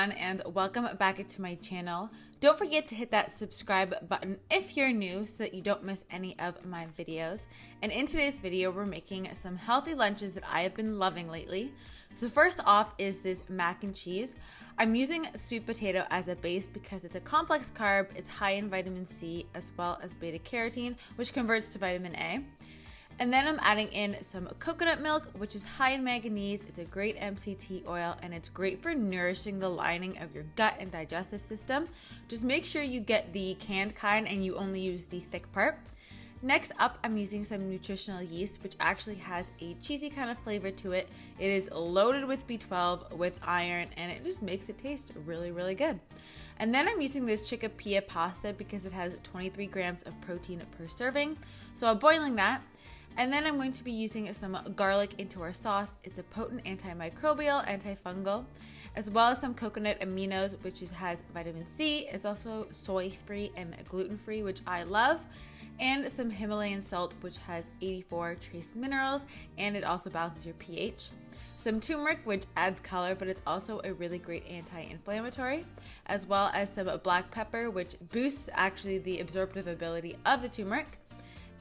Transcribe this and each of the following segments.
everyone, and welcome back to my channel. Don't forget to hit that subscribe button if you're new so that you don't miss any of my videos. And in today's video, we're making some healthy lunches that I have been loving lately. So first off is this mac and cheese. I'm using sweet potato as a base because it's a complex carb, it's high in vitamin C as well as beta carotene, which converts to vitamin A. And then I'm adding in some coconut milk, which is high in manganese. It's a great MCT oil, and it's great for nourishing the lining of your gut and digestive system. Just make sure you get the canned kind and you only use the thick part. Next up, I'm using some nutritional yeast, which actually has a cheesy kind of flavor to it. It is loaded with B12, with iron, and it just makes it taste really, really good. And then I'm using this chickpea pasta because it has 23 grams of protein per serving. So I'm boiling that. And then I'm going to be using some garlic into our sauce. It's a potent antimicrobial, antifungal, as well as some coconut aminos, which has vitamin C. It's also soy-free and gluten-free, which I love. And some Himalayan salt, which has 84 trace minerals, and it also balances your pH. Some turmeric, which adds color, but it's also a really great anti-inflammatory, as well as some black pepper, which boosts actually the absorptive ability of the turmeric.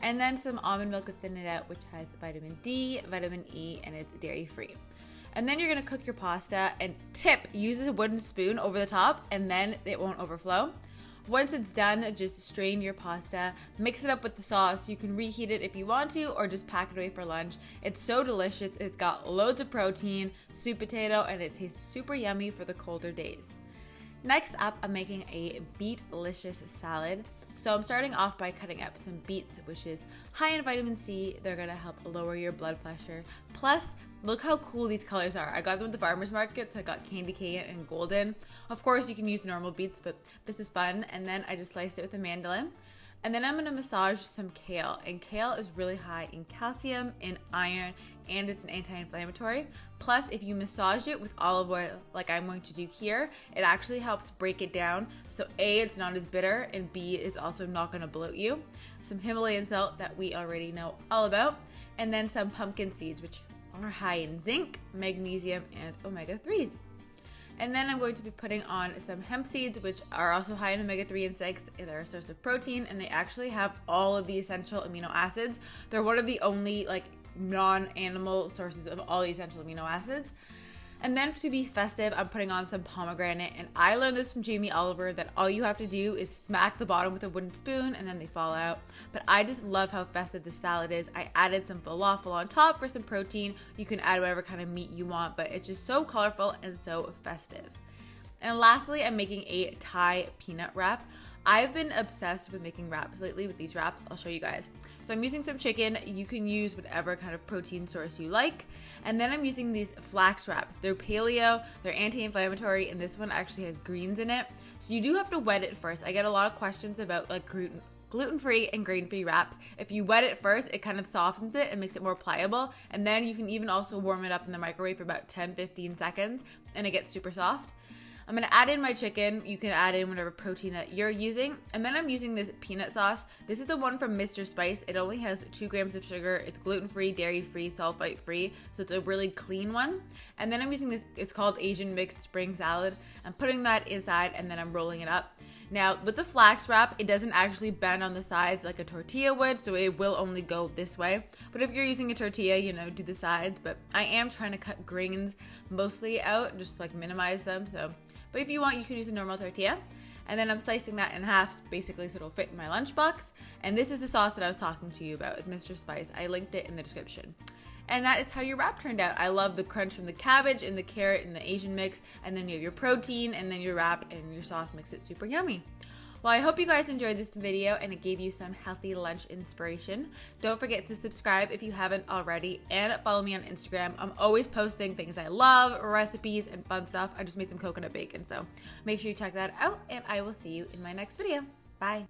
And then some almond milk to thin it out, which has vitamin D, vitamin E, and it's dairy free. And then you're gonna cook your pasta, and tip, use a wooden spoon over the top and then it won't overflow. Once it's done, just strain your pasta, mix it up with the sauce. You can reheat it if you want to, or just pack it away for lunch. It's so delicious. It's got loads of protein, sweet potato, and it tastes super yummy for the colder days. Next up, I'm making a Beetlicious salad. So I'm starting off by cutting up some beets, which is high in vitamin C. They're gonna help lower your blood pressure. Plus, look how cool these colors are. I got them at the farmer's market, so I got candy cane and golden. Of course, you can use normal beets, but this is fun. And then I just sliced it with a mandolin. And then I'm gonna massage some kale. And kale is really high in calcium, in iron, and it's an anti-inflammatory. Plus, if you massage it with olive oil, like I'm going to do here, it actually helps break it down. So A, it's not as bitter, and B, is also not gonna bloat you. Some Himalayan salt that we already know all about. And then some pumpkin seeds, which are high in zinc, magnesium, and omega-3s. And then I'm going to be putting on some hemp seeds, which are also high in omega-3 and 6. They're a source of protein, and they actually have all of the essential amino acids. They're one of the only non-animal sources of all the essential amino acids. And then to be festive, I'm putting on some pomegranate. And I learned this from Jamie Oliver, that all you have to do is smack the bottom with a wooden spoon and then they fall out. But I just love how festive this salad is. I added some falafel on top for some protein. You can add whatever kind of meat you want, but it's just so colorful and so festive. And lastly, I'm making a Thai peanut wrap. I've been obsessed with making wraps lately with these wraps. I'll show you guys. So I'm using some chicken. You can use whatever kind of protein source you like. And then I'm using these flax wraps. They're paleo, they're anti-inflammatory, and this one actually has greens in it. So you do have to wet it first. I get a lot of questions about gluten-free and grain-free wraps. If you wet it first, it kind of softens it and makes it more pliable. And then you can even also warm it up in the microwave for about 10-15 seconds and it gets super soft. I'm gonna add in my chicken. You can add in whatever protein that you're using. And then I'm using this peanut sauce. This is the one from Mr. Spice. It only has 2 grams of sugar. It's gluten-free, dairy-free, sulfite-free. So it's a really clean one. And then I'm using this, it's called Asian Mixed Spring Salad. I'm putting that inside and then I'm rolling it up. Now, with the flax wrap, it doesn't actually bend on the sides like a tortilla would, so it will only go this way. But if you're using a tortilla, do the sides. But I am trying to cut grains mostly out, just minimize them. But if you want, you can use a normal tortilla. And then I'm slicing that in half, basically, so it'll fit in my lunchbox. And this is the sauce that I was talking to you about. It's Mr. Spice. I linked it in the description. And that is how your wrap turned out. I love the crunch from the cabbage and the carrot and the Asian mix. And then you have your protein and then your wrap and your sauce makes it super yummy. Well, I hope you guys enjoyed this video and it gave you some healthy lunch inspiration. Don't forget to subscribe if you haven't already and follow me on Instagram. I'm always posting things I love, recipes, and fun stuff. I just made some coconut bacon, so make sure you check that out and I will see you in my next video. Bye.